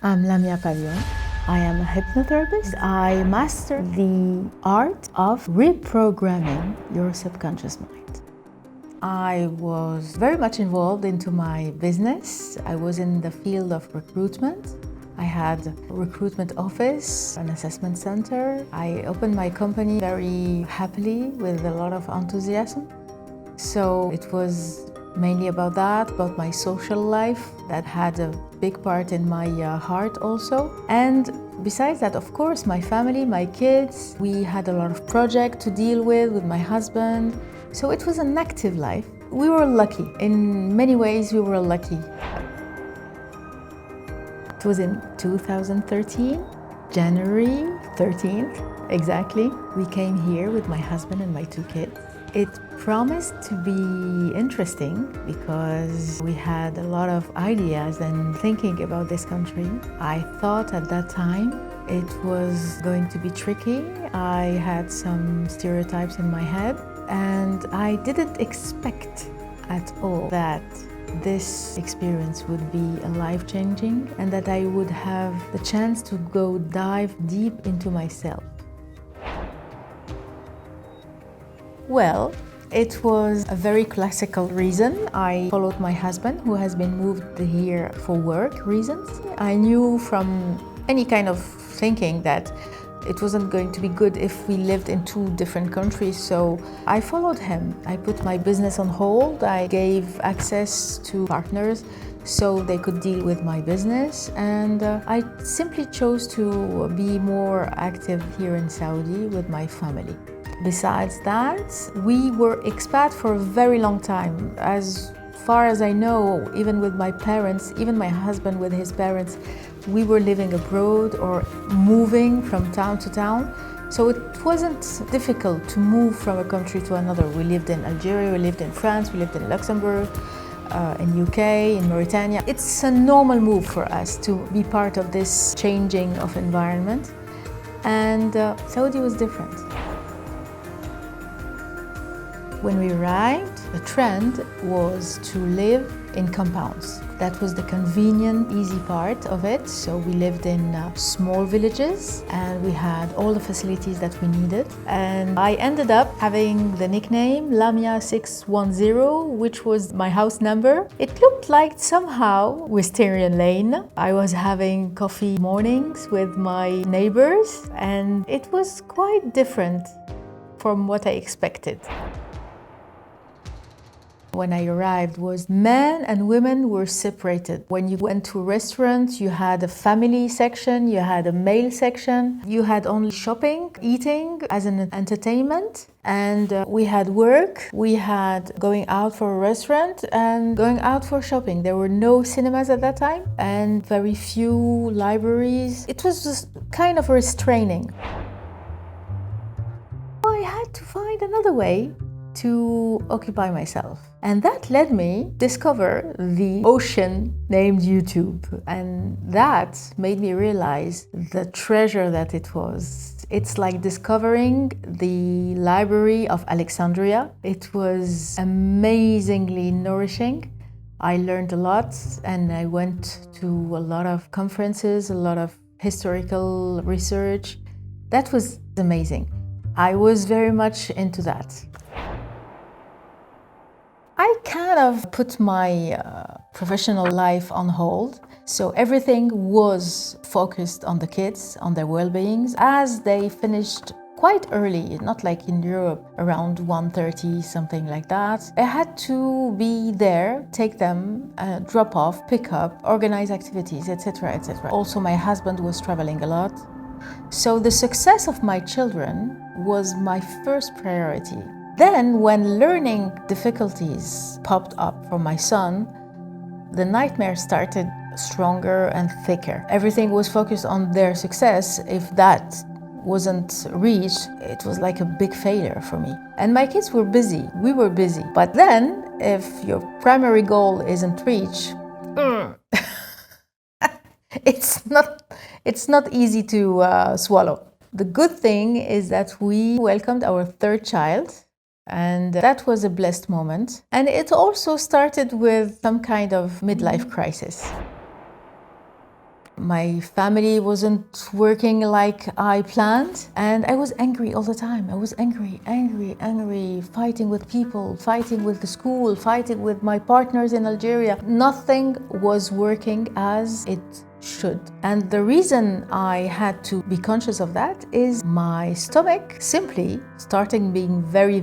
I'm Lamia. I am a hypnotherapist. I master the art of reprogramming your subconscious mind. I was very much involved into my business. I was in the field of recruitment. I had a recruitment office, an assessment center. I opened my company very happily with a lot of enthusiasm. So it was mainly about that, about my social life that had a big part in my heart also. And besides that, of course, my family, my kids, we had a lot of projects to deal with my husband. So it was an active life. We were lucky. In many ways, we were lucky. It was in 2013, January 13th, exactly. We came here with my husband and my 2 kids. It promised to be interesting because we had a lot of ideas and thinking about this country. I thought at that time it was going to be tricky. I had some stereotypes in my head and I didn't expect at all that this experience would be life-changing and that I would have the chance to go dive deep into myself. Well, it was a very classical reason. I followed my husband, who has been moved here for work reasons. I knew from any kind of thinking that it wasn't going to be good if we lived in 2 different countries, so I followed him. I put my business on hold. I gave access to partners so they could deal with my business, and I simply chose to be more active here in Saudi with my family. Besides that, we were expat for a very long time. As far as I know, even with my parents, even my husband with his parents, we were living abroad or moving from town to town. So it wasn't difficult to move from a country to another. We lived in Algeria, we lived in France, we lived in Luxembourg, in UK, in Mauritania. It's a normal move for us to be part of this changing of environment. And Saudi was different. When we arrived, the trend was to live in compounds. That was the convenient, easy part of it. So we lived in small villages and we had all the facilities that we needed. And I ended up having the nickname Lamia 610, which was my house number. It looked like somehow Wisteria Lane. I was having coffee mornings with my neighbors and it was quite different from what I expected. When I arrived was men and women were separated. When you went to a restaurant, you had a family section, you had a male section, you had only shopping, eating as an entertainment, and we had work, we had going out for a restaurant and going out for shopping. There were no cinemas at that time and very few libraries. It was just kind of restraining. I had to find another way to occupy myself. And that led me discover the ocean named YouTube. And that made me realize the treasure that it was. It's like discovering the library of Alexandria. It was amazingly nourishing. I learned a lot and I went to a lot of conferences, a lot of historical research. That was amazing. I was very much into that. I kind of put my professional life on hold. So everything was focused on the kids, on their well-being. As they finished quite early, not like in Europe, around 1:30, something like that, I had to be there, take them, drop off, pick up, organize activities, etc., etc. Also, my husband was traveling a lot. So the success of my children was my first priority. Then, when learning difficulties popped up for my son, the nightmare started stronger and thicker. Everything was focused on their success. If that wasn't reached, it was like a big failure for me. And my kids were busy, we were busy. But then, if your primary goal isn't reached, it's not easy to swallow. The good thing is that we welcomed our 3rd child. And that was a blessed moment. And it also started with some kind of midlife crisis. My family wasn't working like I planned, and I was angry all the time. I was angry, fighting with people, fighting with the school, fighting with my partners in Algeria. Nothing was working as it should. And the reason I had to be conscious of that is my stomach simply starting being very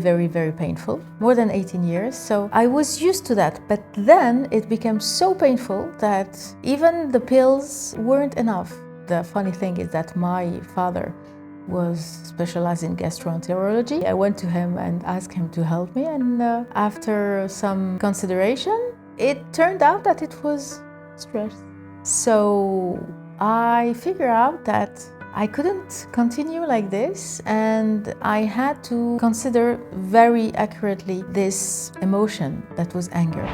painful, more than 18 years. So I was used to that, but then it became so painful that even the pills weren't enough. The funny thing is that my father was specialized in gastroenterology. I went to him and asked him to help me, and after some consideration, it turned out that it was stress. So I figured out that I couldn't continue like this, and I had to consider very accurately this emotion that was anger.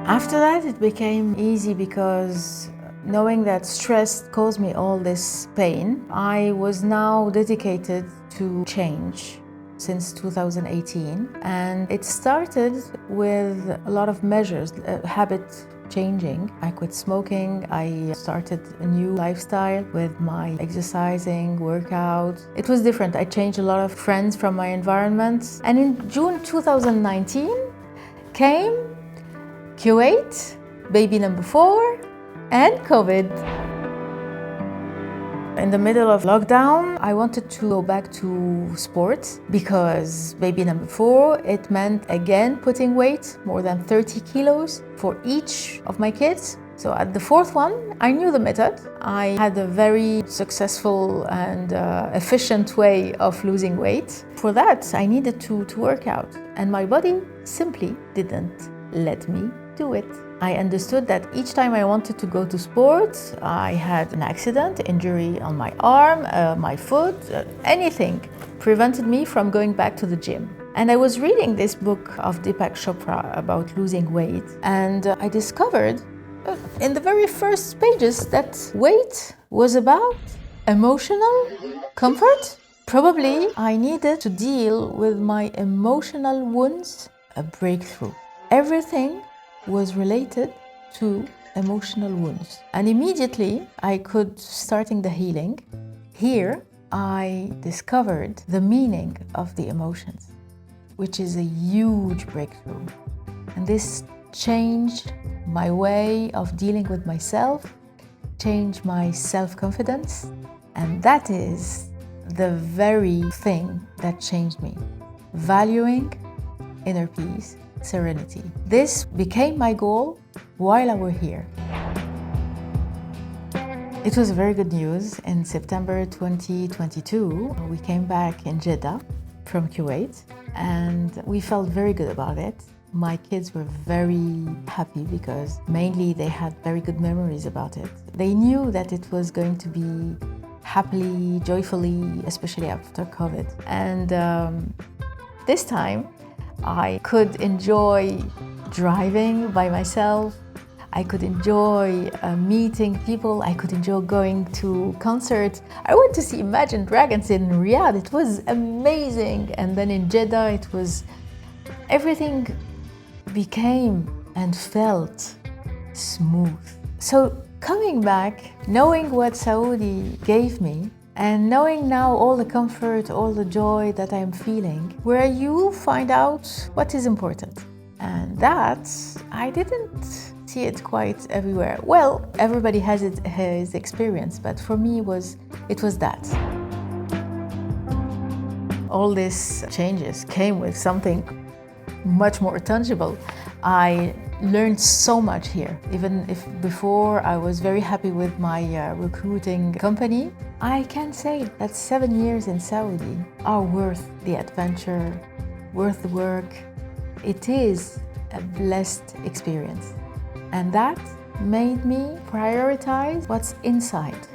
After that, it became easy because knowing that stress caused me all this pain, I was now dedicated to change since 2018. And it started with a lot of measures, habit changing. I quit smoking, I started a new lifestyle with my exercising, workout. It was different. I changed a lot of friends from my environment. And in June 2019 came Kuwait, baby number 4, and COVID. In the middle of lockdown, I wanted to go back to sports because baby number 4, it meant again putting weight, more than 30 kilos for each of my kids. So at the 4th one, I knew the method. I had a very successful and efficient way of losing weight. For that, I needed to work out, and my body simply didn't let me do it. I understood that each time I wanted to go to sports, I had an accident, injury on my arm, my foot, anything prevented me from going back to the gym. And I was reading this book of Deepak Chopra about losing weight, and I discovered in the very first pages that weight was about emotional comfort. Probably I needed to deal with my emotional wounds, a breakthrough. Everything was related to emotional wounds. And immediately I could starting the healing. Here I discovered the meaning of the emotions, which is a huge breakthrough. And this changed my way of dealing with myself, changed my self-confidence, and that is the very thing that changed me. Valuing inner peace, serenity. This became my goal while I was here. It was very good news. In September 2022, we came back in Jeddah from Kuwait, and we felt very good about it. My kids were very happy because mainly they had very good memories about it. They knew that it was going to be happily, joyfully, especially after COVID. And this time, I could enjoy driving by myself. I could enjoy meeting people. I could enjoy going to concerts. I went to see Imagine Dragons in Riyadh. It was amazing. And then in Jeddah, it was everything became and felt smooth. So coming back, knowing what Saudi gave me, and knowing now all the comfort, all the joy that I'm feeling, where you find out what is important. And that, I didn't see it quite everywhere. Well, everybody has his experience, but for me it was that. All these changes came with something much more tangible. I learned so much here. Even if before I was very happy with my recruiting company, I can say that 7 years in Saudi are worth the adventure, worth the work. It is a blessed experience. And that made me prioritize what's inside,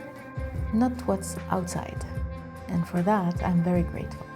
not what's outside. And for that, I'm very grateful.